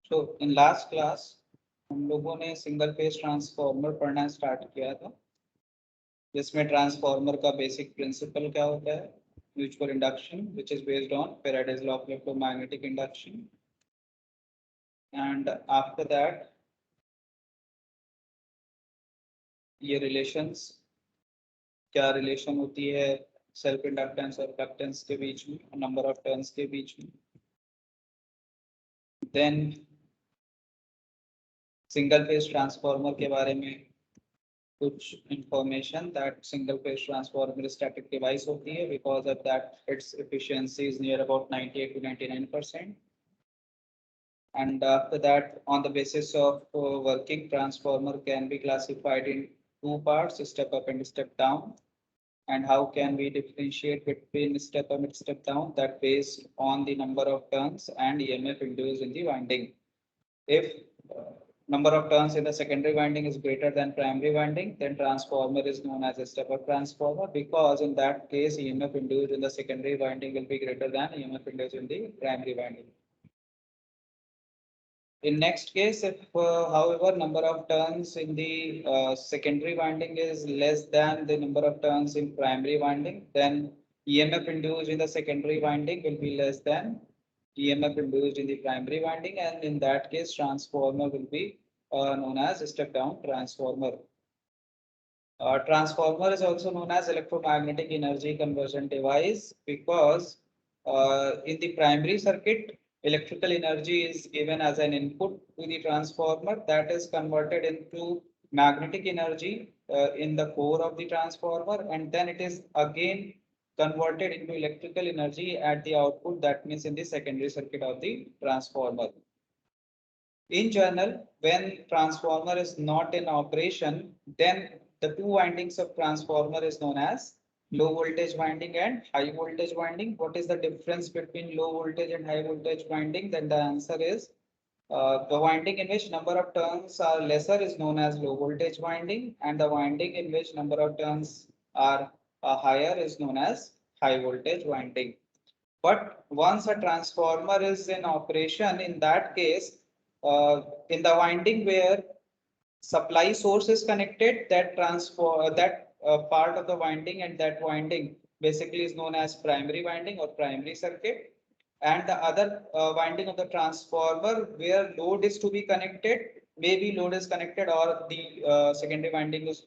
तो in last class हम लोगों ने सिंगल फेज ट्रांसफार्मर पढ़ना स्टार्ट किया था, जिसमें ट्रांसफार्मर का बेसिक प्रिंसिपल क्या होता है, mutual induction which is based on Faraday's law of electromagnetic induction, and after that ये रिलेशंस, क्या रिलेशन होती है सेल्फ इंडक्टेंस और इंडक्टेंस के बीच में, नंबर ऑफ टर्न्स के बीच में। देन सिंगल फेज ट्रांसफार्मर के बारे में कुछ information, that single phase transformer static device होती है because of that its efficiency is near about 98 to 99%. And after that, on the basis of working, transformer can be classified in two parts, step up and step down. And how can we differentiate between step up and step down? That based on the number of turns and EMF induced in the winding. If number of turns in the secondary winding is greater than primary winding, then transformer is known as a step-up transformer, because in that case EMF induced in the secondary winding will be greater than EMF induced in the primary winding. In next case, if however number of turns in the secondary winding is less than the number of turns in primary winding, then EMF induced in the secondary winding will be less than EMF induced in the primary winding, and in that case transformer will be known as step down transformer. Transformer is also known as electromagnetic energy conversion device because in the primary circuit, electrical energy is given as an input to the transformer that is converted into magnetic energy in the core of the transformer, and then it is again converted into electrical energy at the output, that means in the secondary circuit of the transformer. In general, when transformer is not in operation, then the two windings of transformer is known as low voltage winding and high voltage winding. What is the difference between low voltage and high voltage winding? Then the answer is the winding in which number of turns are lesser is known as low voltage winding, and the winding in which number of turns are higher is known as high voltage winding. But once a transformer is in operation, in that case, in the winding where supply source is connected, that part of the winding and that winding basically is known as primary winding or primary circuit. And the other winding of the transformer where load is to be connected, maybe load is connected or the secondary winding is,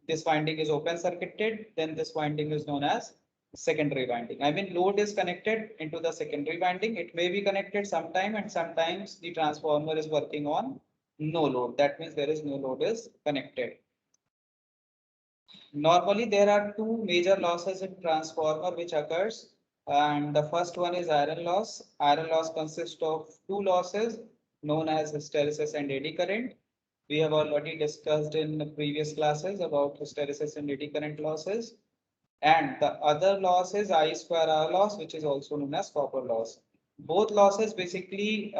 this winding is open circuited, then this winding is known as secondary winding. I mean, load is connected into the secondary winding. It may be connected sometime, and sometimes the transformer is working on no load. That means there is no load is connected. Normally, there are two major losses in transformer which occurs, and the first one is iron loss. Iron loss consists of two losses known as hysteresis and eddy current. We have already discussed in the previous classes about hysteresis and eddy current losses. And the other loss is I square R loss, which is also known as copper loss. Both losses basically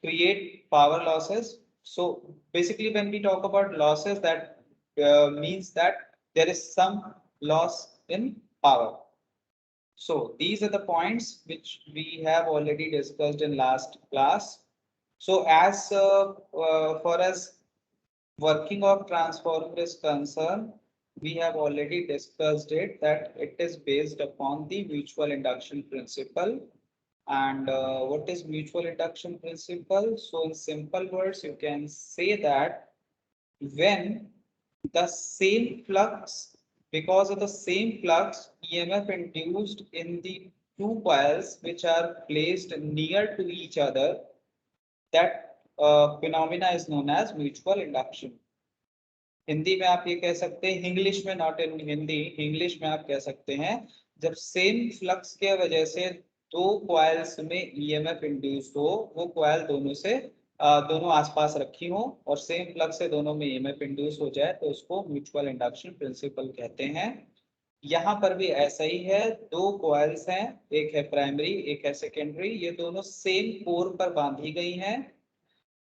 create power losses. So basically, when we talk about losses, that means that there is some loss in power. So these are the points which we have already discussed in last class. So as far as working of transformer is concerned, we have already discussed it, that it is based upon the mutual induction principle. And what is mutual induction principle? So in simple words, you can say that when the same flux, because of the same flux, EMF induced in the two coils which are placed near to each other, that phenomena is known as mutual induction. Hindi में आप ये कह सकते हैं, English में, not in Hindi, English में आप कह सकते हैं जब सेम फ्लक्स के वजह से दो कॉइल्स में ईएमएफ इंड्यूस हो, वो कॉइल दोनों से दोनों आसपास रखी हो और सेम फ्लक्स से दोनों में ईएमएफ इंड्यूस हो जाए, तो उसको म्यूचुअल इंडक्शन प्रिंसिपल कहते हैं। यहाँ पर भी ऐसा ही है, दो कॉइल्स हैं, एक है प्राइमरी एक है सेकेंडरी, ये दोनों सेम कोर पर बांधी गई हैं।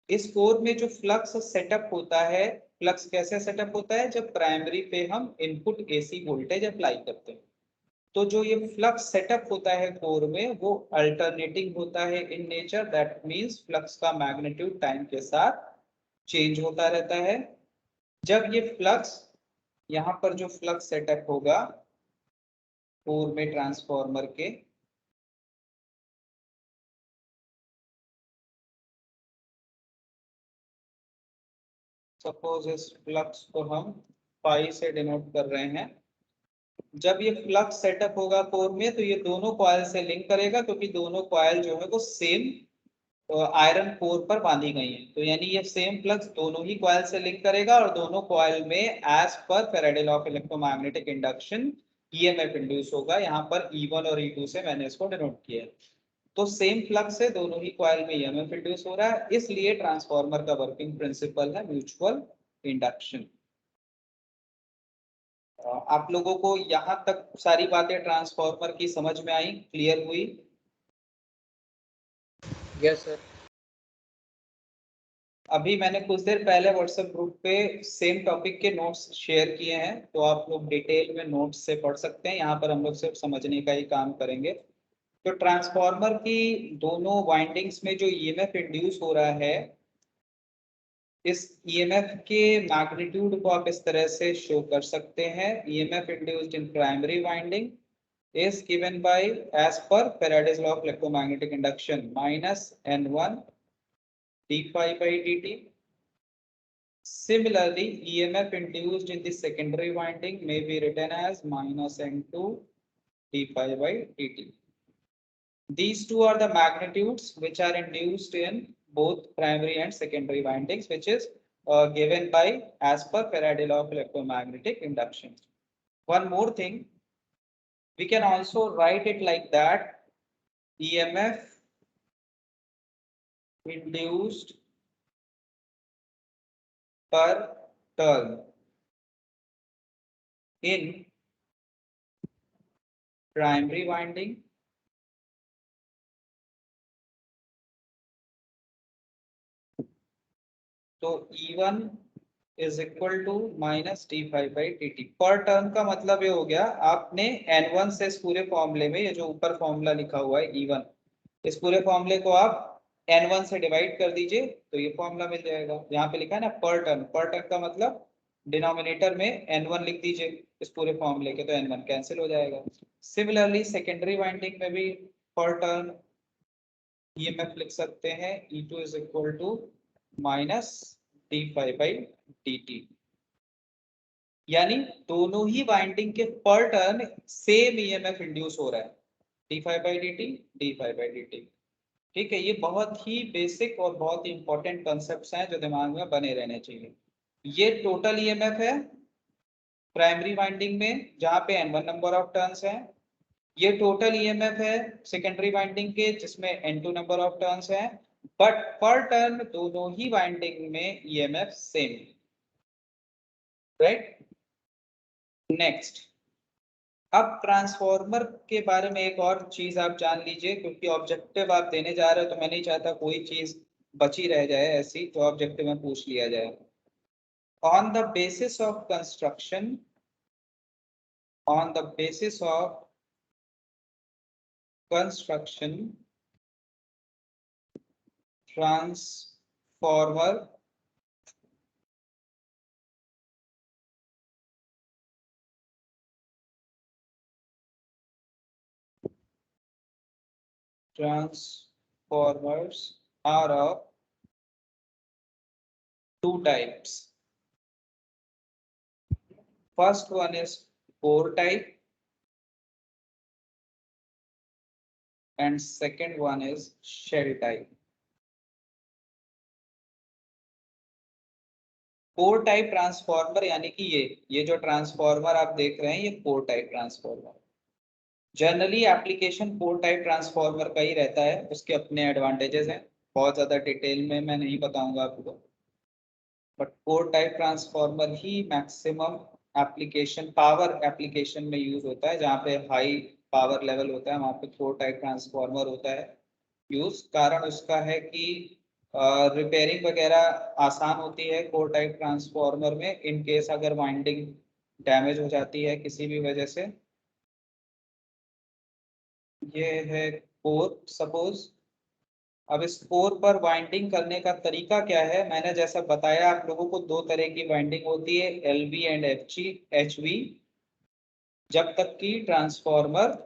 इस कोर में जो फ्लक्स सेटअप होता है, फ्लक्स कैसे सेटअप होता है, जब प्राइमरी पे हम इनपुट एसी वोल्टेज अप्लाई करते हैं। तो जो ये फ्लक्स सेटअप होता है कोर में वो अल्टरनेटिंग होता है in nature, that means flux का मैग्नीट्यूड टाइम के साथ चेंज होता रहता है। जब ये फ्लक्स, यहाँ पर जो फ्लक्स सेटअप होगा कोर में ट्रांसफॉर्मर के, सपोज इस फ्लक्स को हम पाई से डिनोट कर रहे हैं। जब ये फ्लक्स सेटअप होगा कोर में तो ये दोनों कॉइल से लिंक करेगा, क्योंकि दोनों कॉइल जो है वो सेम आयरन कोर पर बांधी गई है, तो यानी ये सेम फ्लक्स दोनों ही कॉइल से लिंक करेगा और दोनों कॉइल में एज पर Faraday law of electromagnetic induction EMF induce होगा। यहाँ पर E1 और E2 से मैंने इसको डिनोट किया है। तो सेम फ्लक्स से दोनों ही कॉइल में ईएमएफ इंड्यूस हो रहा है, इसलिए ट्रांसफार्मर का वर्किंग प्रिंसिपल है म्यूचुअल इंडक्शन। आप लोगों को यहाँ तक सारी बातें ट्रांसफार्मर की समझ में आई, क्लियर हुई? Yes sir. अभी मैंने कुछ देर पहले व्हाट्सएप ग्रुप पे सेम टॉपिक के नोट्स शेयर किए हैं, तो आप लोग डिटेल में नोट्स से पढ़ सकते हैं। यहाँ पर हम लोग सिर्फ समझने का ही काम करेंगे। तो ट्रांसफार्मर की दोनों वाइंडिंग्स में जो ईएमएफ इंड्यूस हो रहा है, इस ईएमएफ के मैग्नीट्यूड को आप इस तरह से शो कर सकते हैं। EMF induced in primary winding is given by, as per Faraday's law of electromagnetic induction, minus N1 d phi by dt. Similarly, EMF induced in the secondary winding may be written as minus N2 d phi by dt. These two are the magnitudes which are induced in both primary and secondary windings, which is given by as per Faraday law of electromagnetic induction. One more thing, we can also write it like that: EMF induced per turn in primary winding तो E1 is equal to minus d5 by dt। पर term का मतलब ये हो गया, आपने N1 से इस पूरे फॉर्मूले में, ये जो ऊपर फॉर्मूला लिखा हुआ है E1, इस पूरे फॉर्मूले को आप N1 से डिवाइड कर दीजिए तो ये फॉर्मूला मिल जाएगा। यहाँ पे लिखा है ना पर टर्न, पर टर्न का मतलब डिनोमिनेटर में N1 लिख दीजिए इस पूरे फॉर्मूले के, तो N1 कैंसिल हो जाएगा। सिमिलरली सेकेंडरी वाइंडिंग में भी पर टर्न ईएमएफ लिख सकते हैं, E2 is equal to minus d5 by dt। यानी दोनों ही वाइंडिंग के पर टर्न सेम ईएमएफ इंड्यूस हो रहा है, d5 by dt, d5 by dt। ठीक है, ये बहुत ही बेसिक और बहुत ही इंपॉर्टेंट कॉन्सेप्ट्स हैं जो दिमाग में बने रहने चाहिए। ये टोटल ईएमएफ है प्राइमरी वाइंडिंग में जहां पे N1 नंबर ऑफ टर्न्स हैं। ये टोटल ईएमएफ है सेकेंडरी वाइंडिंग के जिसमें N2 नंबर ऑफ टर्न्स हैं, बट पर टर्न दोनों ही वाइंडिंग में ईएमएफ सेम, राइट? नेक्स्ट, अब ट्रांसफार्मर के बारे में एक और चीज आप जान लीजिए, क्योंकि ऑब्जेक्टिव आप देने जा रहे हो तो मैं नहीं चाहता कोई चीज बची रह जाए ऐसी, तो ऑब्जेक्टिव में पूछ लिया जाए। On the basis of construction, on the basis of construction transformer transformers are of two types. First one is core type and second one is shell type. Core type transformer यानी कि ये जो transformer आप देख रहे हैं ये core type transformer. Generally application core type transformer का ही रहता है, उसके अपने एडवांटेजेस हैं, बहुत ज्यादा डिटेल में मैं नहीं बताऊंगा आपको, but core type transformer he maximum application power application में यूज होता है, जहाँ पे हाई पावर लेवल होता है वहाँ पे कोर टाइप ट्रांसफार्मर होता है यूज। कारण उसका है कि रिपेयरिंग वगैरह आसान होती है कोर टाइप ट्रांसफार्मर में, इन केस अगर वाइंडिंग डैमेज हो जाती है किसी भी वजह से ये है कोर सपोज। अब इस कोर पर वाइंडिंग करने का तरीका क्या है, मैंने जैसा बताया आप लोगों को दो तरह की वाइंडिंग होती है, एलवी एंड एचवी, जब तक कि ट्रांसफॉर्मर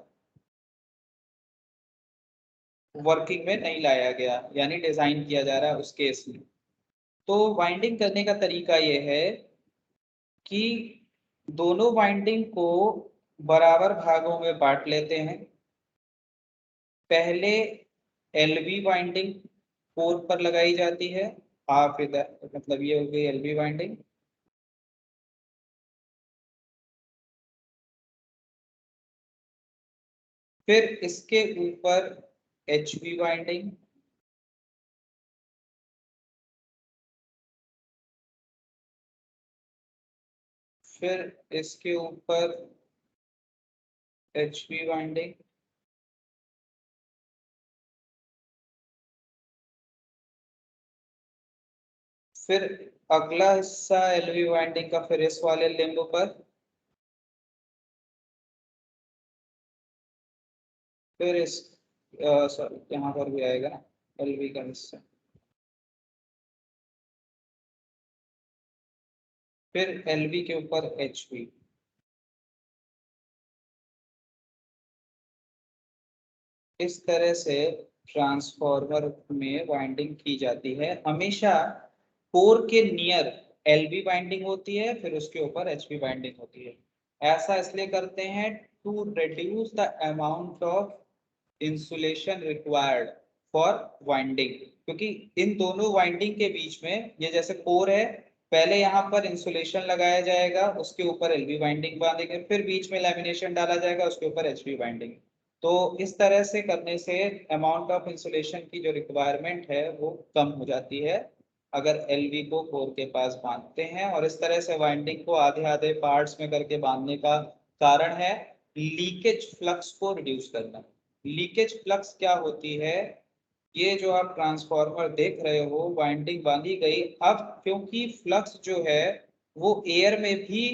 वर्किंग में नहीं लाया गया यानी डिजाइन किया जा रहा है उस केस में। तो वाइंडिंग करने का तरीका ये है कि दोनों वाइंडिंग को बराबर भागों में बांट लेते हैं। पहले एलवी वाइंडिंग कोर पर लगाई जाती है, हाफ इधर, मतलब ये हो गई एलवी वाइंडिंग। फिर इसके ऊपर एचवी वाइंडिंग, फिर इसके ऊपर एचवी वाइंडिंग, फिर अगला हिस्सा एलवी वाइंडिंग का फिर इस वाले लिंब पर, फिर इस सॉरी यहाँ पर भी आएगा ना एलवी का हिस्सा, फिर एलवी के ऊपर एचवी। इस तरह से ट्रांसफार्मर में वाइंडिंग की जाती है। हमेशा कोर के नियर एलवी वाइंडिंग होती है, फिर उसके ऊपर एचवी वाइंडिंग होती है। ऐसा इसलिए करते हैं to reduce the amount of insulation required for winding, क्योंकि इन दोनों वाइंडिंग के बीच में ये जैसे कोर है, पहले यहाँ पर इंसुलेशन लगाया जाएगा, उसके ऊपर एलवी वाइंडिंग बांधेंगे, फिर बीच में लैमिनेशन डाला जाएगा, उसके ऊपर एचवी वाइंडिंग। तो इस तरह से करने से अमाउंट ऑफ इंसुलेशन की जो रिक्वायरमेंट है वो कम हो जाती है अगर एलवी को कोर के पास बांधते हैं। और इस तरह से वाइंडिंग को आधे आधे पार्ट्स में करके बांधने का कारण है लीकेज फ्लक्स को रिड्यूस करना। लीकेज फ्लक्स क्या होती है, ये जो आप ट्रांसफॉर्मर देख रहे हो वाइंडिंग बांधी गई, अब क्योंकि फ्लक्स जो है वो एयर में भी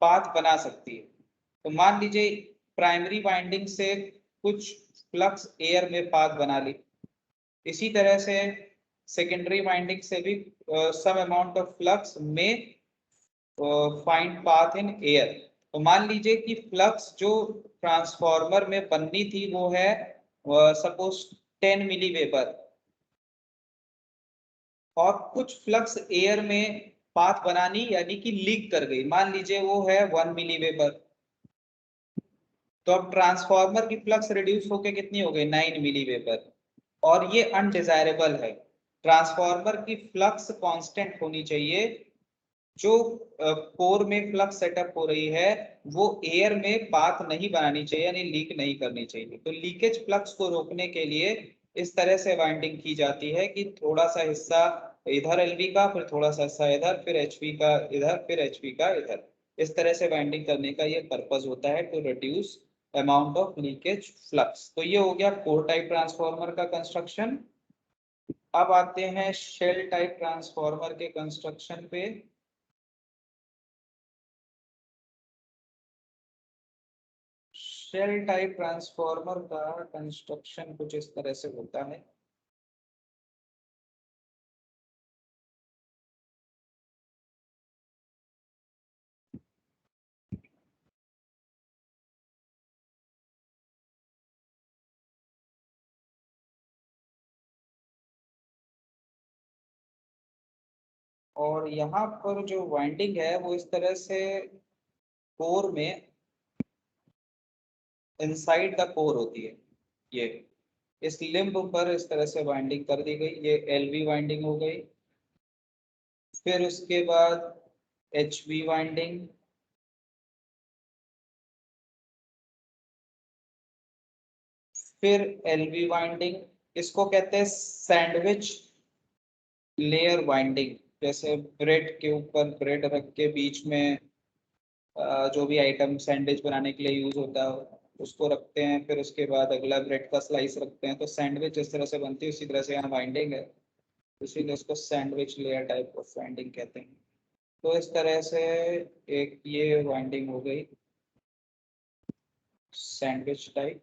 पाथ बना सकती है। तो मान लीजिए प्राइमरी वाइंडिंग से कुछ फ्लक्स एयर में पाथ बना ली, इसी तरह से सेकेंडरी वाइंडिंग से भी सम अमाउंट ऑफ फ्लक्स में फाइंड पाथ इन एयर। तो मान लीजिए कि फ्लक्स जो ट्रांसफॉर्मर में बननी थी वो है सपोज 10 मिली वेबर, और कुछ फ्लक्स एयर में पाथ बनानी यानी कि लीक कर गई, मान लीजिए वो है 1 मिली वेबर। तो अब ट्रांसफॉर्मर की फ्लक्स रिड्यूस होके कितनी हो गई, 9 मिली वेबर। और ये अनडिजायरेबल है। ट्रांसफॉर्मर की फ्लक्स कांस्टेंट होनी चाहिए। जो कोर में फ्लक्स सेटअप हो रही है वो एयर में पाथ नहीं बनानी चाहिए यानी लीक नहीं करनी चाहिए। तो लीकेज फ्लक्स को रोकने के लिए इस तरह से वाइंडिंग की जाती है कि थोड़ा सा हिस्सा इधर एलवी का, फिर थोड़ा सा हिस्सा इधर, फिर एचवी का इधर, फिर एचवी का इधर। इस तरह से वाइंडिंग करने का ये पर्पज होता है to reduce amount of leakage flux. तो ये हो गया कोर टाइप ट्रांसफॉर्मर का कंस्ट्रक्शन। अब आते हैं शेल टाइप ट्रांसफॉर्मर के कंस्ट्रक्शन पे। शेल टाइप ट्रांसफॉर्मर का कंस्ट्रक्शन कुछ इस तरह से होता है। और यहाँ पर जो वाइंडिंग है वो इस तरह से कोर में इनसाइड द कोर होती है। ये इस लिम्ब पर इस तरह से वाइंडिंग कर दी गई, ये एलवी वाइंडिंग हो गई। फिर उसके बाद एचवी वाइंडिंग, फिर एलवी वाइंडिंग। इसको कहते हैं सैंडविच लेयर वाइंडिंग। जैसे ब्रेड के ऊपर ब्रेड रख के बीच में जो भी आइटम सैंडविच बनाने के लिए यूज होता है उसको रखते हैं, फिर उसके बाद अगला ब्रेड का स्लाइस रखते हैं, तो सैंडविच इस तरह से बनती है। उसी तरह से यहाँ बाइंडिंग है, इसीलिए इसको sandwich layer type of binding कहते हैं। तो इस तरह से एक ये बाइंडिंग हो गई सैंडविच टाइप।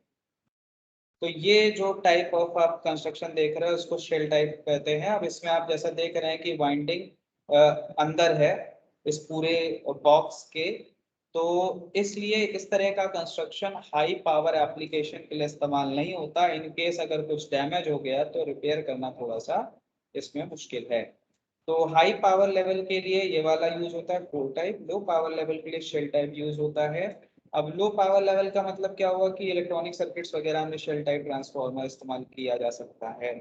तो ये जो टाइप ऑफ आप कंस्ट्रक्शन देख रहे हो उसको शेल टाइप कहते हैं। अब इसमें आप जैसा देख रहे हैं कि वाइंडिंग अंदर है इस पूरे बॉक्स के, तो इसलिए इस तरह का कंस्ट्रक्शन हाई पावर एप्लीकेशन के लिए इस्तेमाल नहीं होता। इन केस अगर कुछ डैमेज हो गया तो रिपेयर करना थोड़ा सा इसमें मुश्किल है। तो हाई पावर लेवल के लिए ये वाला यूज होता है core type, low power level के लिए शेल टाइप यूज होता है। अब लो पावर लेवल का मतलब क्या हुआ कि इलेक्ट्रॉनिक सर्किट्स वगैरह में शेल टाइप ट्रांसफार्मर इस्तेमाल किया जा सकता है।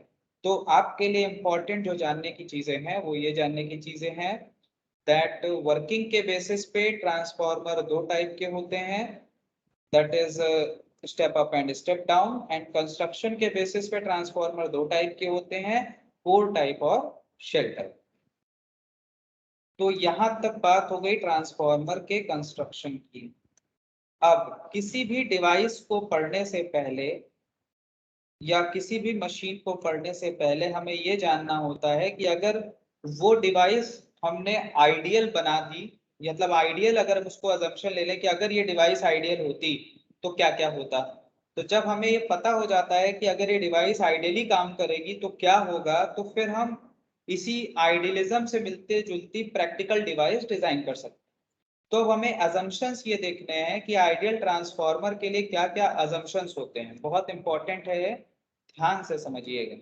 तो आपके लिए इंपॉर्टेंट जो जानने की चीजें हैं वो ये जानने की चीजें हैं दैट वर्किंग के बेसिस पे ट्रांसफार्मर दो टाइप के होते हैं, that is step up and step down. And construction के बेसिस पे ट्रांसफार्मर दो टाइप के होते हैं, कोर टाइप और शेल टाइप। तो यहां तक बात हो गई ट्रांसफार्मर के कंस्ट्रक्शन की। अब किसी भी डिवाइस को पढ़ने से पहले या किसी भी मशीन को पढ़ने से पहले हमें ये जानना होता है कि अगर वो डिवाइस हमने आइडियल बना दी, मतलब आइडियल अगर हम उसको अजम्पशन ले लें कि अगर ये डिवाइस आइडियल होती तो क्या क्या होता। तो जब हमें ये पता हो जाता है कि अगर ये डिवाइस आइडियली काम करेगी तो क्या होगा, तो फिर हम इसी आइडियलिज्म से मिलते जुलती प्रैक्टिकल डिवाइस डिजाइन कर सकते हैं। तो हमें अजम्पशंस ये देखने हैं कि आइडियल ट्रांसफार्मर के लिए क्या क्या अजम्पशंस होते हैं। बहुत इंपॉर्टेंट है ये, ध्यान से समझिएगा।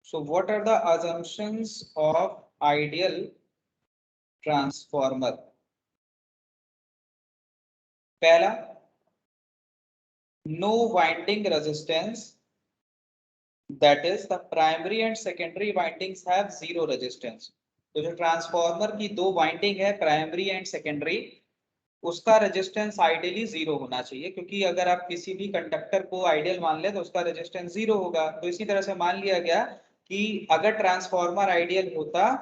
So what are the assumptions of ideal transformer? पहला, no winding resistance, that is the primary and secondary windings have zero resistance। तो जो ट्रांसफार्मर की दो वाइंडिंग है प्राइमरी एंड सेकेंडरी, उसका रेजिस्टेंस आइडियली जीरो होना चाहिए, क्योंकि अगर आप किसी भी कंडक्टर को आइडियल मान ले तो उसका रेजिस्टेंस जीरो होगा। तो इसी तरह से मान लिया गया कि अगर ट्रांसफार्मर आइडियल होता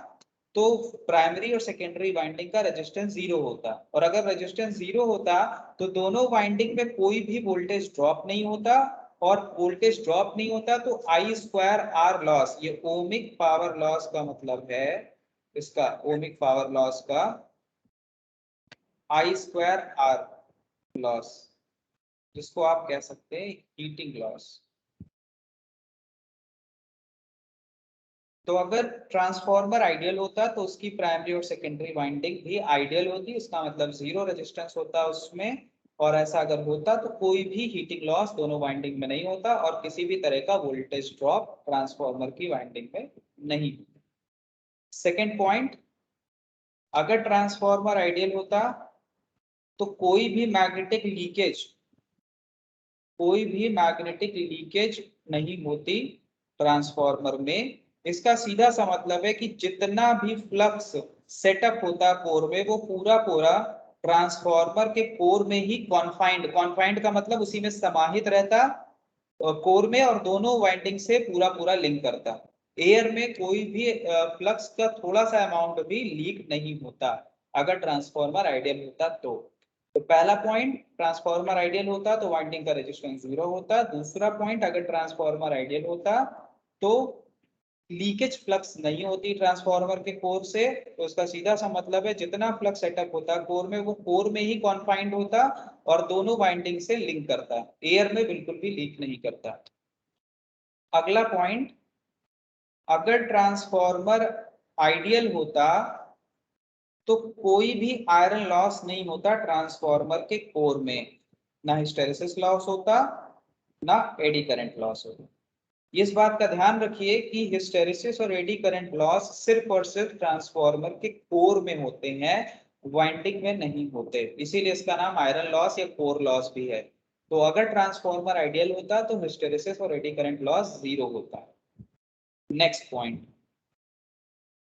तो प्राइमरी और सेकेंडरी वाइंडिंग का रेजिस्टेंस जीरो होता, और अगर रेजिस्टेंस जीरो होता तो दोनों वाइंडिंग में कोई भी वोल्टेज ड्रॉप नहीं होता, और वोल्टेज ड्रॉप नहीं होता तो आई स्क्वायर आर लॉस, ये ओमिक पावर लॉस का मतलब है, इसका ओमिक पावर लॉस का आई स्क्वायर आर लॉस, जिसको आप कह सकते हैं हीटिंग लॉस। तो अगर ट्रांसफार्मर आइडियल होता तो उसकी प्राइमरी और सेकेंडरी वाइंडिंग भी आइडियल होती, इसका मतलब जीरो रेजिस्टेंस होता उसमें। और ऐसा अगर होता तो कोई भी हीटिंग लॉस दोनों वाइंडिंग में नहीं होता, और किसी भी तरह का वोल्टेज ड्रॉप ट्रांसफार्मर की वाइंडिंग में नहीं होता। सेकेंड पॉइंट, अगर ट्रांसफार्मर आइडियल होता तो कोई भी मैग्नेटिक लीकेज नहीं होती ट्रांसफार्मर में। इसका सीधा सा मतलब है कि जितना भी फ्लक्स सेटअप होता कोर में वो पूरा पूरा ट्रांसफार्मर के कोर में ही कॉन्फाइंड का मतलब उसी में समाहित रहता कोर में, और दोनों वाइंडिंग से पूरा पूरा लिंक करता। एयर में कोई भी फ्लक्स का थोड़ा सा अमाउंट भी लीक नहीं होता अगर ट्रांसफार्मर आइडियल होता तो पहला पॉइंट, ट्रांसफार्मर आइडियल होता तो वाइंडिंग का रेजिस्टेंस जीरो होता। दूसरा पॉइंट, अगर ट्रांसफार्मर आइडियल होता तो लीकेज फ्लक्स नहीं होती ट्रांसफार्मर के कोर से। तो उसका सीधा सा मतलब है जितना फ्लक्स सेटअप होता कोर में वो कोर में ही कॉन्फाइंड होता और दोनों वाइंडिंग से लिंक करता, एयर में बिल्कुल भी लीक नहीं करता। अगला पॉइंट, अगर ट्रांसफार्मर आइडियल होता तो कोई भी आयरन लॉस नहीं होता ट्रांसफार्मर के कोर में, ना हिस्टेरेसिस लॉस होता ना एडी करंट लॉस होता। इस बात का ध्यान रखिए कि हिस्टेरेसिस और एडी करंट लॉस सिर्फ और सिर्फ ट्रांसफार्मर के कोर में होते हैं, वाइंडिंग में नहीं होते, इसीलिए इसका नाम आयरन लॉस या कोर लॉस भी है। तो अगर ट्रांसफार्मर आइडियल होता तो हिस्टेरेसिस और एडी करंट लॉस जीरो होता। नेक्स्ट पॉइंट,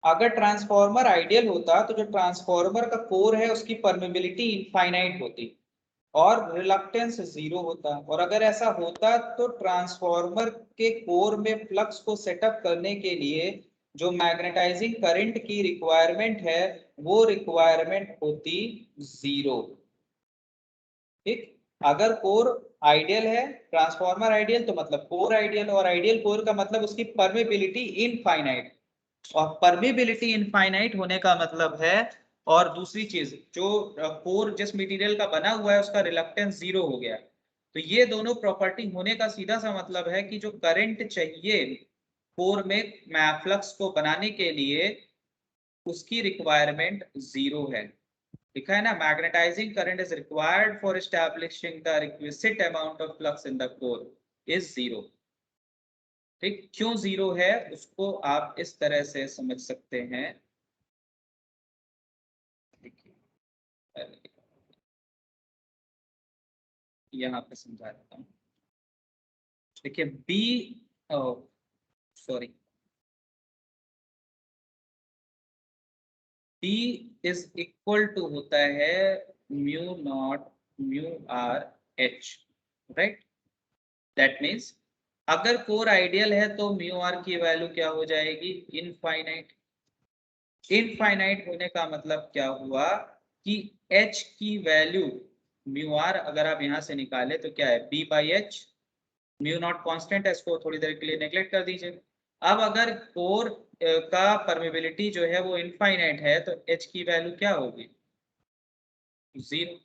अगर ट्रांसफार्मर आइडियल होता तो जो ट्रांसफार्मर का कोर है उसकी परमेबिलिटी इनफाइनाइट होती और रिलक्टेंस जीरो होता। और अगर ऐसा होता तो ट्रांसफार्मर के कोर में फ्लक्स को सेटअप करने के लिए जो मैग्नेटाइजिंग करंट की रिक्वायरमेंट है वो रिक्वायरमेंट होती जीरो। ठीक, अगर कोर आइडियल है, ट्रांसफॉर्मर आइडियल, तो मतलब कोर आइडियल, और आइडियल कोर का मतलब उसकी परमेबिलिटी इनफाइनाइट, और परमेबिलिटी इनफाइनाइट होने का मतलब है, और दूसरी चीज जो कोर जिस मटेरियल का बना हुआ है उसका रिलक्टेंस जीरो हो गया। तो ये दोनों प्रॉपर्टी होने का सीधा सा मतलब है कि जो करंट चाहिए कोर में फ्लक्स को बनाने के लिए, उसकी रिक्वायरमेंट जीरो है। लिखा है ना, magnetizing current is required for establishing the requisite amount of flux in the core is zero. ठीक, क्यों जीरो है उसको आप इस तरह से समझ सकते हैं। यहाँ पे समझा देता हूँ। देखिए B, sorry, B is equal to होता है mu naught mu R H, right. That means अगर कोर आइडियल है तो म्यू आर की वैल्यू क्या हो जाएगी, इनफाइनाइट। इनफाइनाइट होने का मतलब क्या हुआ कि एच की वैल्यू, म्यू आर अगर आप यहां से निकाले तो क्या है, B by H. Mu naught constant है, इसको थोड़ी देर के लिए नेग्लेक्ट कर दीजिए। अब अगर कोर का परमेबिलिटी जो है वो इनफाइनाइट है तो एच की वैल्यू क्या होगी, जीरो।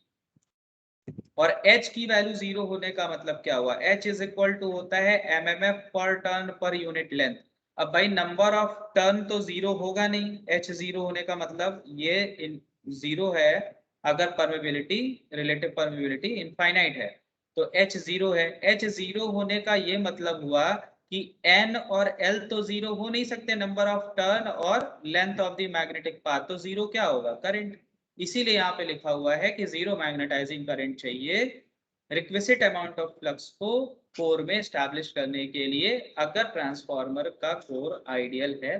और h की वैल्यू जीरो होने का मतलब क्या हुआ, h इज इक्वल टू होता है mmf पर टर्न पर यूनिट लेंथ। अब भाई नंबर ऑफ टर्न तो जीरो होगा नहीं, h जीरो होने का मतलब ये जीरो है अगर परमेबिलिटी, रिलेटिव परमेबिलिटी इनफाइनाइट है। तो h जीरो है, h जीरो होने का ये मतलब हुआ कि n और l तो जीरो हो नहीं सकते, नंबर ऑफ टर्न और length of the magnetic path, तो जीरो क्या होगा, करंट। इसीलिए यहाँ पे लिखा हुआ है कि जीरो मैग्नेटाइजिंग करंट चाहिए रिक्विजिट अमाउंट ऑफ फ्लक्स को कोर में एस्टैब्लिश करने के लिए, अगर ट्रांसफार्मर का कोर आइडियल है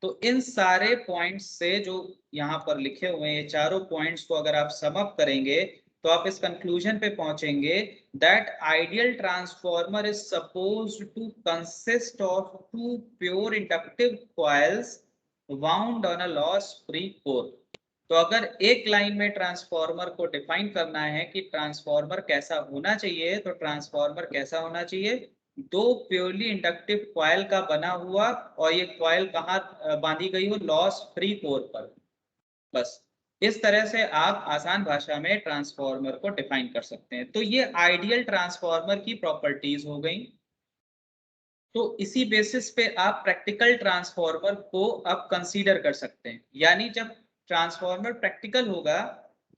तो इन सारे पॉइंट्स से जो यहाँ पर लिखे हुए हैं, ये चारों पॉइंट्स को अगर आप सम अप करेंगे तो आप इस कंक्लूजन पे पहुंचेंगे that ideal transformer is supposed to consist of two pure inductive coils wound on a loss free core। तो अगर एक लाइन में ट्रांसफार्मर को डिफाइन करना है कि ट्रांसफार्मर कैसा होना चाहिए, तो ट्रांसफार्मर कैसा होना चाहिए, दो प्योरली इंडक्टिव कॉइल का बना हुआ, और ये कॉइल कहाँ बांधी गई हो, लॉस फ्री कोर पर। बस इस तरह से आप आसान भाषा में ट्रांसफार्मर को डिफाइन कर सकते हैं। तो ये आइडियल ट्रांसफार्मर की प्रॉपर्टीज हो गई। तो इसी बेसिस पे आप प्रैक्टिकल ट्रांसफार्मर को अब कंसीडर कर सकते हैं। यानी जब ट्रांसफार्मर प्रैक्टिकल होगा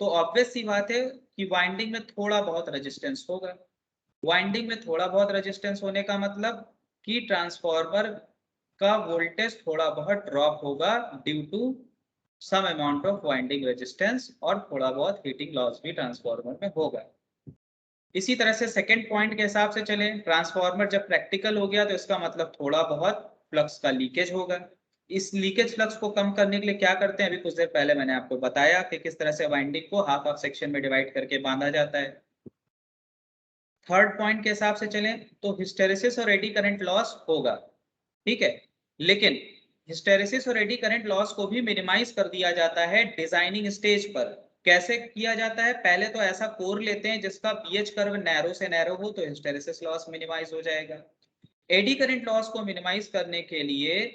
तो ऑब्वियस सी बात है कि वाइंडिंग में थोड़ा बहुत रेजिस्टेंस होगा। वाइंडिंग में थोड़ा बहुत रेजिस्टेंस होने का मतलब कि ट्रांसफार्मर का वोल्टेज थोड़ा बहुत ड्रॉप होगा due to some amount of winding resistance, और थोड़ा बहुत हीटिंग लॉस भी ट्रांसफार्मर में होगा। इसी तरह से सेकंड पॉइंट के हिसाब से चले, ट्रांसफार्मर जब प्रैक्टिकल हो गया तो इसका मतलब थोड़ा बहुत फ्लक्स का लीकेज होगा। इस लीकेज फ्लक्स को कम करने के लिए क्या करते हैं, अभी कुछ देर पहले मैंने आपको बताया कि किस तरह से वाइंडिंग को हाफ हाफ सेक्शन में डिवाइड करके बांधा जाता है। थर्ड पॉइंट के हिसाब से चलें तो हिस्टेरिसिस और एडी करंट लॉस होगा, ठीक है। लेकिन हिस्टेरिसिस और एडी करंट लॉस को भी मिनिमाइज कर दिया जाता है डिजाइनिंग स्टेज पर। कैसे किया जाता है, पहले तो ऐसा कोर लेते हैं जिसका पीएच कर्व नैरो से नैरो हो, तो हिस्टेरिसिस लॉस मिनिमाइज हो जाएगा। एडी करंट लॉस को मिनिमाइज करने के लिए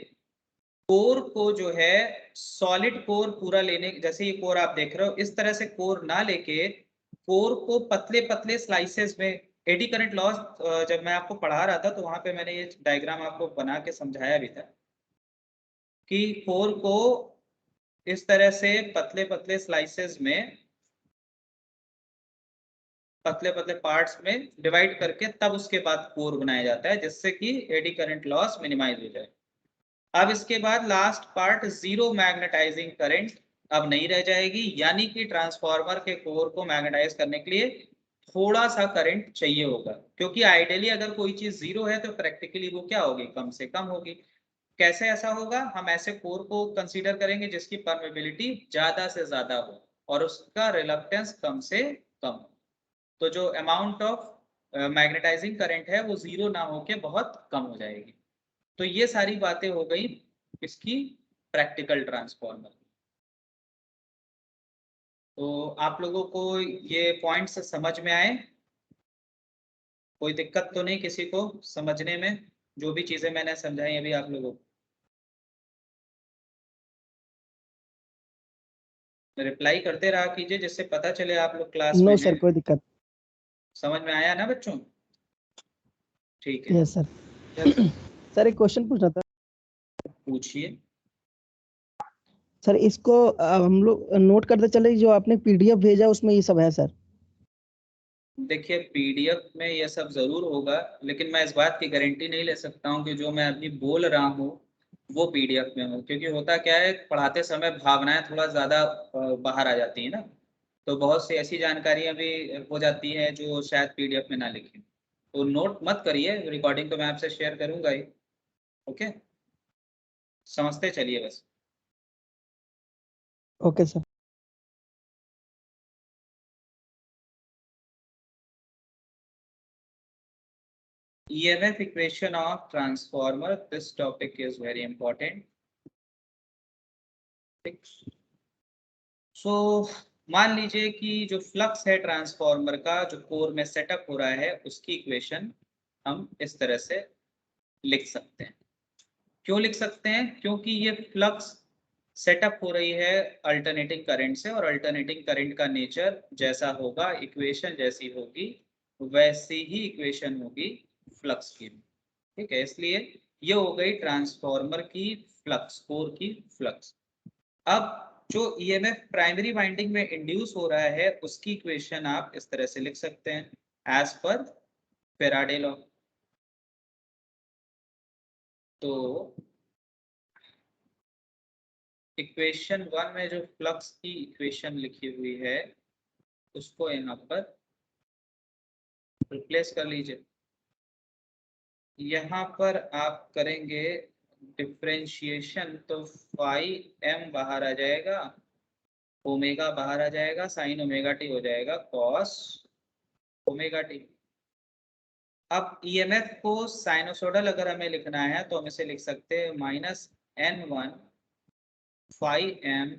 कोर को जो है सॉलिड कोर पूरा लेने, जैसे ये कोर आप देख रहे हो, इस तरह से कोर ना लेके कोर को पतले पतले स्लाइसेस में, एडी करंट लॉस जब मैं आपको पढ़ा रहा था तो वहां पे मैंने ये डायग्राम आपको बना के समझाया भी था कि कोर को इस तरह से पतले पतले स्लाइसेस में, पतले पतले पार्ट्स में डिवाइड करके तब उसके बाद कोर बनाया जाता है, जिससे कि एडी करंट लॉस मिनिमाइज हो जाए। अब इसके बाद last part, zero magnetizing current अब नहीं रह जाएगी, यानी कि ट्रांसफार्मर के कोर को मैग्नेटाइज करने के लिए थोड़ा सा करंट चाहिए होगा, क्योंकि आइडियली अगर कोई चीज जीरो है तो प्रैक्टिकली वो क्या होगी, कम से कम होगी। कैसे ऐसा होगा, हम ऐसे कोर को कंसीडर करेंगे जिसकी परमेबिलिटी ज्यादा से ज्यादा हो और उसका रिलक्टेंस कम से कम हो। तो जो अमाउंट ऑफ मैग्नेटाइजिंग करंट है वो जीरो ना होके बहुत कम हो जाएगी। तो ये सारी बातें हो गई इसकी प्रैक्टिकल ट्रांसफॉर्मर। तो आप लोगों को ये पॉइंट्स समझ में आए? कोई दिक्कत तो नहीं किसी को समझने में, जो भी चीजें मैंने समझाई अभी आप लोगों को? रिप्लाई करते रहा कीजिए जिससे पता चले आप लोग क्लास में नो हैं। सर, कोई दिक्कत। समझ में आया ना बच्चों? ठीक है, यस सर। जब सर एक क्वेश्चन पूछना था पूछिए। सर। इसको हम लोग नोट करते चले, जो आपने पीडीएफ भेजा उसमें ये सब है सर? देखिए पीडीएफ में ये सब जरूर होगा, लेकिन मैं इस बात की गारंटी नहीं ले सकता हूँ कि जो मैं अभी बोल रहा हूँ वो पीडीएफ में हो, क्योंकि होता क्या है पढ़ाते समय भावनाएं थोड़ा ज्यादा बाहर आ जाती है ना, तो बहुत सी ऐसी जानकारियां भी हो जाती हैं जो शायद पीडीएफ में ना लिखी। तो नोट मत करिए, रिकॉर्डिंग तो मैं आपसे शेयर करूंगा ही। ओके, समझते चलिए बस। Okay sir. EMF equation of transformer, this topic is very important. सो मान लीजिए कि जो फ्लक्स है ट्रांसफार्मर का जो कोर में सेटअप हो रहा है उसकी इक्वेशन हम इस तरह से लिख सकते हैं। क्यों लिख सकते हैं? क्योंकि ये फ्लक्स सेटअप हो रही है अल्टरनेटिंग करंट से, और अल्टरनेटिंग करंट का नेचर जैसा होगा, इक्वेशन जैसी होगी, वैसी ही इक्वेशन होगी फ्लक्स की। ठीक है, इसलिए ये हो गई ट्रांसफार्मर की फ्लक्स, कोर की फ्लक्स। अब जो ईएमएफ प्राइमरी वाइंडिंग में इंड्यूस हो रहा है उसकी इक्वेशन आप इस तरह से लिख सकते हैं एज पर फैराडे लॉ। तो इक्वेशन 1 में जो फ्लक्स की इक्वेशन लिखी हुई है उसको यहाँ पर रिप्लेस कर लीजिए। यहाँ पर आप करेंगे डिफरेंशिएशन तो फाई एम बाहर आ जाएगा, ओमेगा बाहर आ जाएगा, साइन ओमेगा टी हो जाएगा कॉस ओमेगा टी। अब ईएमएफ को साइनोसोडल अगर हमें लिखना है तो हम इसे लिख सकते हैं -N1 phi M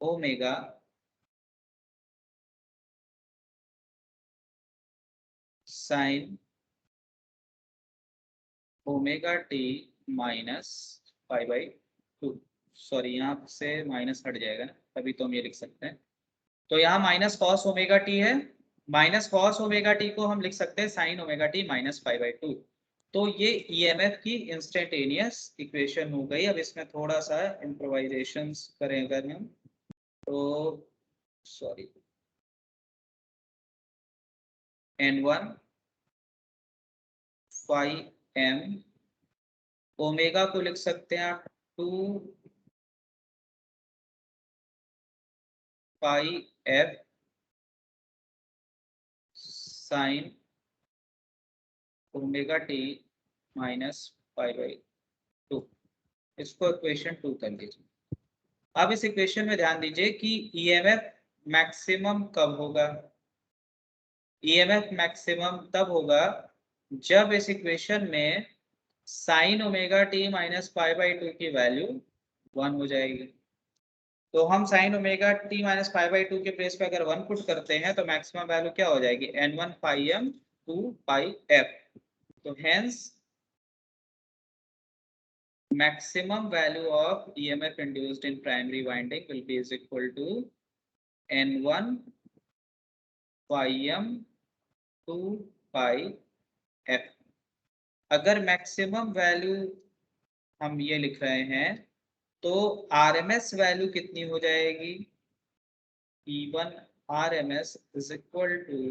omega sine omega T minus pi by 2। Sorry, यहाँ से माइनस हट जाएगा ना, तभी तो हम ये लिख सकते हैं। तो यहाँ माइनस कॉस ओमेगा टी है, माइनस कॉस ओमेगा टी को हम लिख सकते हैं sign omega T minus pi by 2। तो ये ईएमएफ की इंस्टेंटेनियस इक्वेशन हो गई। अब इसमें थोड़ा सा इम्प्रोवाइजेशन करें अगर हम, तो sorry, N1 phi M, omega को लिख सकते हैं आप 2 pi F sine omega T minus pi by 2। इसको इक्वेशन 2 कर लीजिए। अब इस इक्वेशन में ध्यान दीजिए कि ईएमएफ मैक्सिमम कब होगा। ईएमएफ मैक्सिमम तब होगा जब इस इक्वेशन में sign omega T minus pi by 2 की वैल्यू 1 हो जाएगी। तो हम sign omega T minus pi by 2 के प्लेस पे अगर 1 पुट करते हैं तो मैक्सिमम वैल्यू क्या हो जाएगी? N1 पाई एम 2 पाई एफ। तो hence maximum value of EMF induced in primary winding will be is equal to N1 pi m 2 pi f। अगर मैक्सिमम वैल्यू हम ये लिख रहे हैं तो आरएमएस वैल्यू कितनी हो जाएगी? E1 RMS is equal to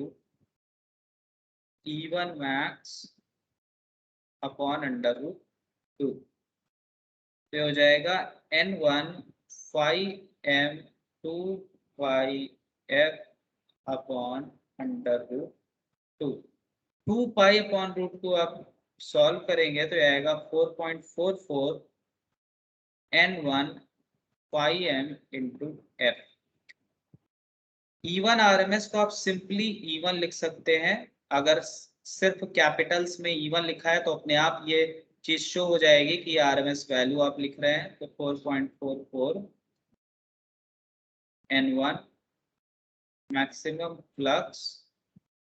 E1 max upon under root 2। तो हो जाएगा N1 phi M 2 pi F upon under root 2। 2 pi upon root 2 आप सॉल्व करेंगे तो आएगा 4.44 N1 phi M into F. E1 RMS को आप सिंपली E1 लिख सकते हैं। अगर सिर्फ कैपिटल्स में E1 लिखा है तो अपने आप ये चीज शो हो जाएगी कि RMS वैल्यू आप लिख रहे हैं। तो 4.44 N1 maximum flux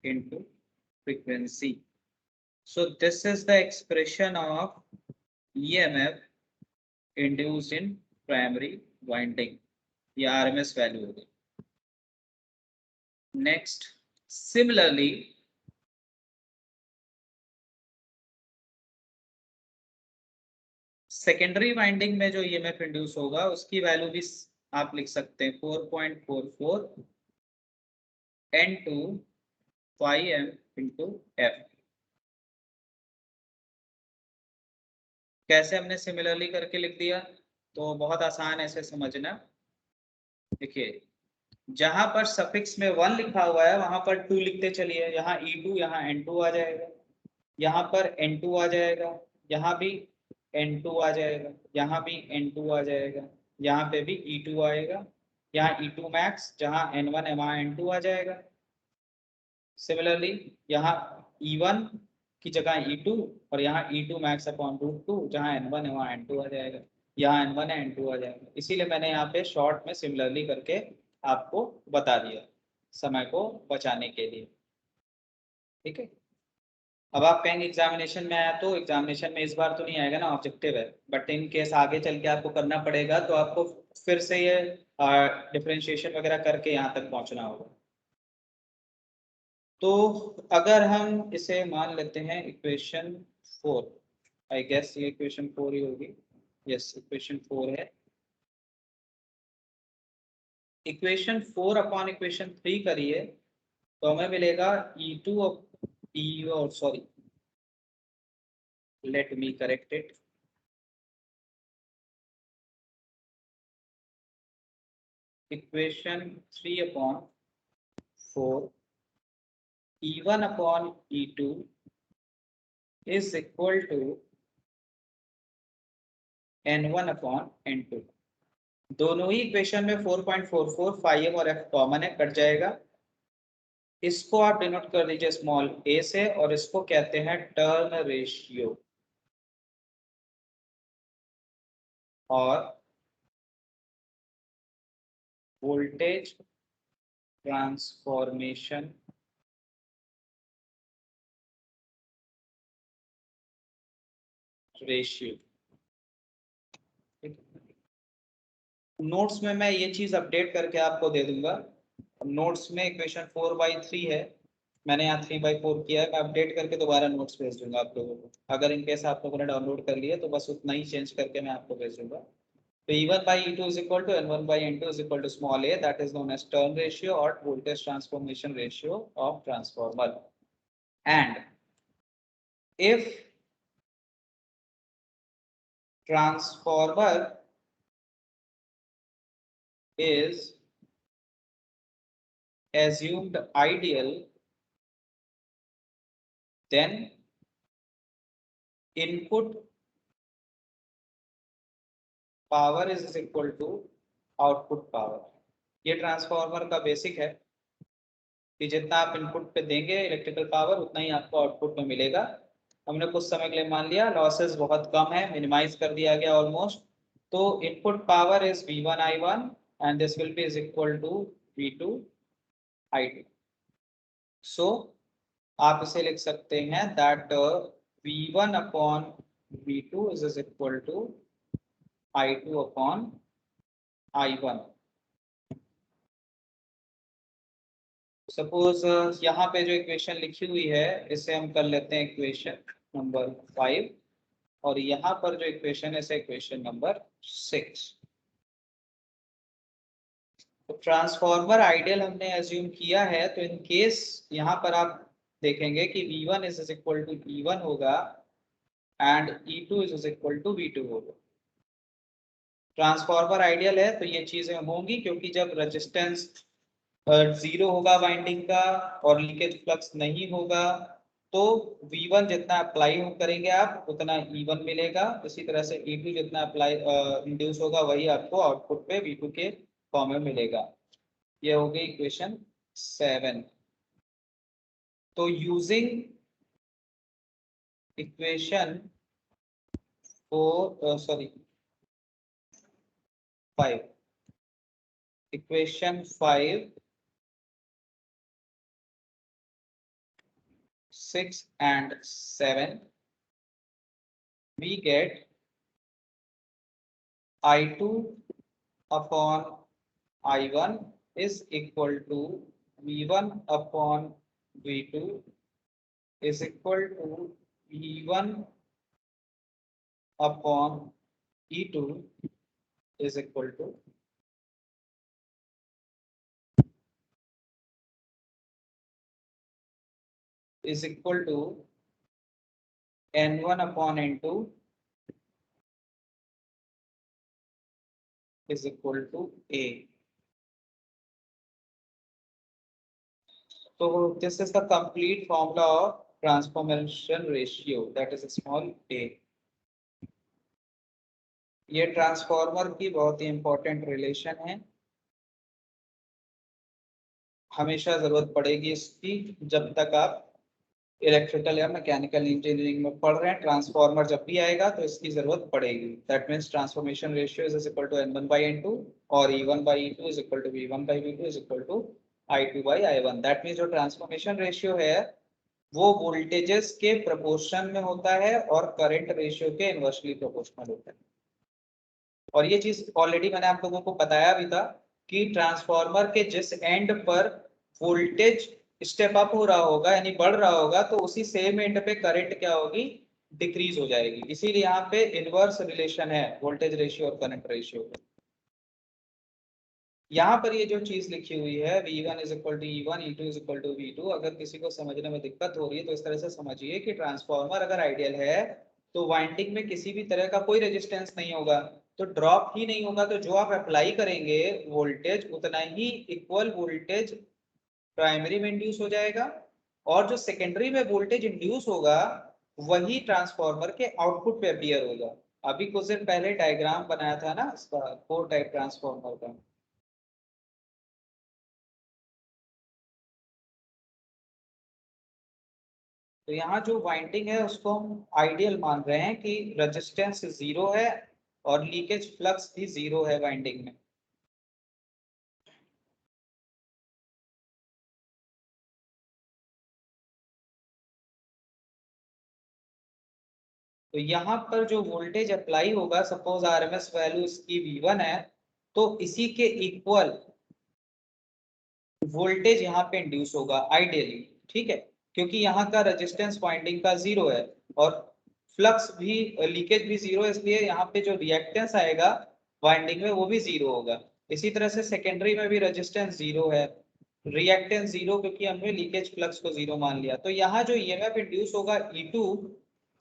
into frequency. So this is the expression of EMF induced in primary winding. ये RMS value होगी. Next, similarly, सेकेंडरी वाइंडिंग में जो ईएमएफ इंड्यूस होगा उसकी वैल्यू भी आप लिख सकते हैं 4.44 N2 5M into F. कैसे हमने सिमिलरली करके लिख दिया, तो बहुत आसान ऐसे समझना. देखिए, जहां पर सफिक्स में 1 लिखा हुआ है वहां पर 2 लिखते चलिए. यहाँ E2, यहाँ N2 आ जाएगा, यहाँ पर N2 आ जाएगा, यहाँ भी N2 आ जाएगा, यहाँ भी N2 आ जाएगा, यहाँ पे भी E2 आएगा, यहाँ E2 मैक्स, जहाँ N1 है वहाँ N2 आ जाएगा. सिमिलरली यहाँ E1 की जगह E2 और यहाँ E2 मैक्स अपॉन √2, जहाँ N1 है वहाँ N2 आ जाएगा, यहाँ N1 है N2 आ जाएगा. इसीलिए मैंने यहाँ पे शॉर्ट में सिमिलरली करके आपको बता दिया, समय को बचाने के लिए. ठीक है. अब आप कहेंगे एग्जामिनेशन में आया, तो एग्जामिनेशन में इस बार तो नहीं आएगा ना, ऑब्जेक्टिव है, बट इन केस आगे चल के आपको करना पड़ेगा तो आपको फिर से ये डिफरेंशिएशन वगैरह करके यहाँ तक पहुँचना होगा. तो अगर हम इसे मान लेते हैं इक्वेशन 4, आई गेस ये इक्वेशन 4 ही होगी. यस, इक्वेशन 4 है. इक्वेशन 4 अपॉन इक्वेशन 3 करिए तो हमें मिलेगा E2 और sorry, let me correct it. Equation 3 upon 4 E1 upon E2 is equal to N1 upon N2. दोनों ही इक्वेशन में 4.44 phi m और f कॉमन है, कट जाएगा. इसको आप डिनोट कर दीजिए स्मॉल a से, और इसको कहते हैं टर्न रेशियो और वोल्टेज ट्रांसफॉर्मेशन रेशियो. नोट्स में मैं ये चीज अपडेट करके आपको दे दूंगा. नोट्स में इक्वेशन 4/3 है, मैंने यहाँ 3/4 किया है. मैं अपडेट करके दोबारा नोट्स भेज दूंगा आप लोगों को. अगर इन केस आप लोगों ने डाउनलोड कर लिया तो बस उतना ही चेंज करके मैं आपको भेज दूंगा. तो E1/E2 is equal to N1/N2 is equal to small a, that is known as turn ratio or voltage transformation ratio of transformer. And if transformer is assumed ideal, then input power is equal to output power. ये transformer का basic है कि जितना आप input पे देंगे electrical power, उतना ही आपको आउटपुट में मिलेगा. हमने कुछ समय के लिए मान लिया लॉसेस बहुत कम है, मिनिमाइज कर दिया गया ऑलमोस्ट. तो input power is V1 I1 and this will be is equal to V2 I2. So आप इसे लिख सकते हैं that V1 upon V2 is equal to I2 upon I1. Suppose यहाँ पे जो इक्वेशन लिखी हुई है इसे हम कर लेते हैं इक्वेशन नंबर 5, और यहाँ पर जो इक्वेशन है इसे इक्वेशन नंबर 6. तो ट्रांसफॉर्मर आइडियल हमने एज्यूम किया है, तो इन केस यहाँ पर आप देखेंगे कि V1 is equal to E1 होगा and E2 is equal to V2 होगा. ट्रांसफॉर्मर आइडियल है तो ये चीजें होंगी, क्योंकि जब रेजिस्टेंस 0 होगा वाइंडिंग का और लीकेज फ्लक्स नहीं होगा तो V1 जितना अप्लाई करेंगे आप उतना E1 मिलेगा. इसी तरह से E2 जितना अप्लाई इंड्यूस होगा वही आपको आउटपुट पे V2 के फॉर्म में मिलेगा. ये हो गई इक्वेशन 7. तो using equation 5, equation 5, 6 and 7, we get I2 upon I1 is equal to V1 upon V2 is equal to E1 upon E2 is equal to N1 upon N2 is equal to A. So this is the complete formula of transformation ratio, that is small a. ये transformer की बहुत ही important relation है, हमेशा जरूरत पड़ेगी इसकी जब तक आप इलेक्ट्रिकल या मैकेनिकल इंजीनियरिंग में पढ़ रहे हैं। ट्रांसफॉर्मर जब भी आएगा तो इसकी जरूरत पड़ेगी। That means transformation ratio is equal to N1 by N2 और E1 by E2 is equal to V1 by V2 is equal to I2 by I1। That means जो ट्रांसफॉर्मेशन रेशियो है वो वोल्टेजेस के प्रोपोर्शन में होता है और current ratio के इनवर्सली प्रोपोर्शनल होता है। और ये चीज ऑलरेडी मैंने आप लोगों को बताया भी था कि ट्रांसफॉर्मर के जिस एंड पर वोल्टेज स्टेप अप हो रहा होगा यानी बढ़ रहा होगा तो उसी सेम एंड पे करंट क्या होगी, डिक्रीज हो जाएगी। इसीलिए यहाँ पे इनवर्स रिलेशन है वोल्टेज रेशियो और करंट रेशियो। यहाँ पर ये जो चीज लिखी हुई है V1 is equal to E1, E2 is equal to V2, अगर किसी को समझने में दिक्कत हो रही है तो इस तरह से समझिए कि ट्रांसफॉर्मर अगर आइडियल है तो वाइंडिंग में किसी भी तरह का कोई रेजिस्टेंस नहीं होगा, तो ड्रॉप ही नहीं होगा, तो जो आप अप्लाई करेंगे वोल्टेज उतना ही इक्वल वोल्टेज प्राइमरी में इंड्यूस हो जाएगा और जो सेकेंडरी में वोल्टेज इंड्यूस होगा वही ट्रांसफॉर्मर के आउटपुट पे अपीयर होगा। अभी कुछ दिन पहले डायग्राम बनाया था ना इसका 4 टाइप ट्रांसफॉर्मर का। तो यहाँ जो वाइंडिंग है उसको हम आइडियल मान रहे हैं कि रेजिस्टेंस 0 है और लीकेज फ्लक्स भी 0 है वाइंडिंग में। तो यहाँ पर जो वोल्टेज अप्लाई होगा, सपोज आरएमएस वैल्यू इसकी V1 है, तो इसी के इक्वल वोल्टेज यहाँ पे इंड्यूस होगा आइडियली, ठीक है, क्योंकि यहाँ का रेजिस्टेंस वाइंडिंग का 0 है और फ्लक्स भी लीकेज भी 0 है, इसलिए यहाँ पे जो रिएक्टेंस आएगा वाइंडिंग में वो भी 0 होगा। इसी तरह से सेकेंडरी में भी रेजिस्टेंस 0 है, रिएक्टेंस 0, क्योंकि हमने लीकेज फ्लक्स को 0 मान लिया। तो यहाँ जो ईएमएफ इंड्यूस होगा E2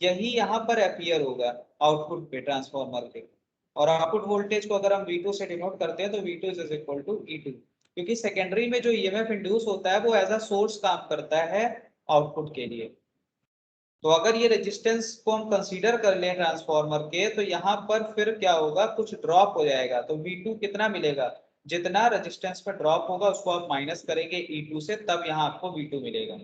यही यहाँ पर अपीयर होगा आउटपुट पे ट्रांसफॉर्मर के, और आउटपुट वोल्टेज को अगर हम V2 से डिनोट करते हैं तो V2 is equal to E2, क्योंकि सेकेंडरी में जो ईएमएफ इंड्यूस होता है वो एज अ सोर्स काम करता है आउटपुट के लिए। तो अगर ये रेजिस्टेंस को हम कंसीडर कर लें ट्रांसफॉर्मर के, तो यहाँ पर फिर क्या होगा, कुछ ड्रॉप हो जाएगा। तो V2 कितना मिलेगा, जितना रेजिस्टेंस पर ड्रॉप होगा उसको आप माइनस करेंगे E2 से, तब यहाँ आपको V2 मिलेगा।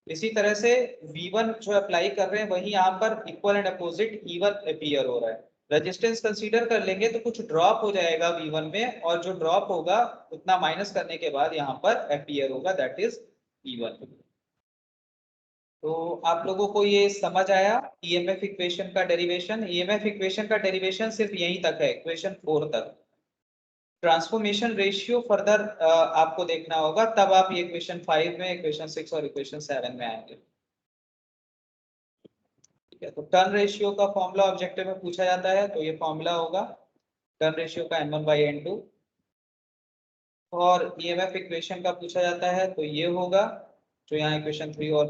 इसी तरह से V1 जो अप्लाई कर रहे हैं वही यहाँ पर equal and opposite E1 appear हो रहा है। रेजिस्टेंस कंसीडर कर लेंगे तो कुछ ड्रॉप हो जाएगा V1 में, और जो ड्रॉप होगा उतना माइनस करने के बाद यहाँ पर अपीयर होगा, दैट इज E1। तो आप लोगों को ये समझ आया ईएमएफ इक्वेशन का डेरिवेशन। ईएमएफ इक्वेशन का डेरिवेशन सिर्फ यहीं तक है, इक्वेशन 4 तक। ट्रांसफॉर्मेशन रेशियो फर्दर आपको देखना होगा, तब आप ये इक्वेशन 5 में, इक्वेशन 6 और इक्वेशन 7 में आएंगे। ठीक है, तो टर्न रेशियो का फॉर्मूला ऑब्जेक्टिव में पूछा जाता है, तो ये फॉर्मूला होगा टर्न रेशियो का N1 by N2। और ईएमएफ इक्वेशन का पूछा जाता है तो ये होगा जो यहाँ इक्वेशन 3 और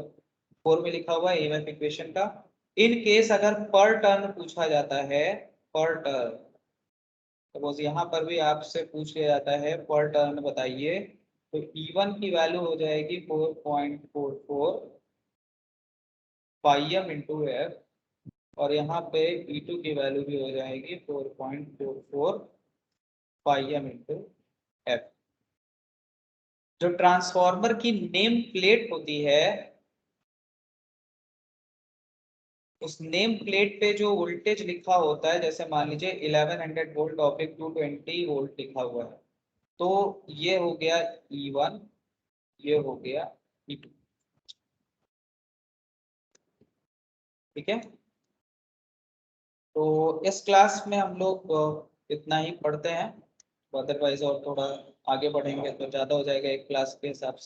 4 में लिखा हुआ है ईएमएफ इक्वेशन का। इन केस अगर पर टर्न पूछा जाता है, पर टर्न, सपोज यहाँ पर भी आपसे पूछ लिया जाता है पर टर्न बताइए, तो E1 की वैल्यू हो जाएगी 4.44 पाई एम इंटू एफ, और यहाँ पे E2 की वैल्यू भी हो जाएगी 4.44 पाई एम इंटू एफ। जो ट्रांसफॉर्मर की नेम प्लेट होती है उस नेम प्लेट पे जो वोल्टेज लिखा होता है, जैसे मान लीजिए 1100 वोल्ट ऑब्लिक 220 वोल्ट लिखा हुआ है, तो ये हो गया E1, ये हो गया E2। ठीक है, तो इस क्लास में हम लोग इतना ही पढ़ते हैं, अदरवाइज और थोड़ा आगे बढ़ेंगे तो ज़्यादा हो जाएगा एक क्लास के हिसाब से।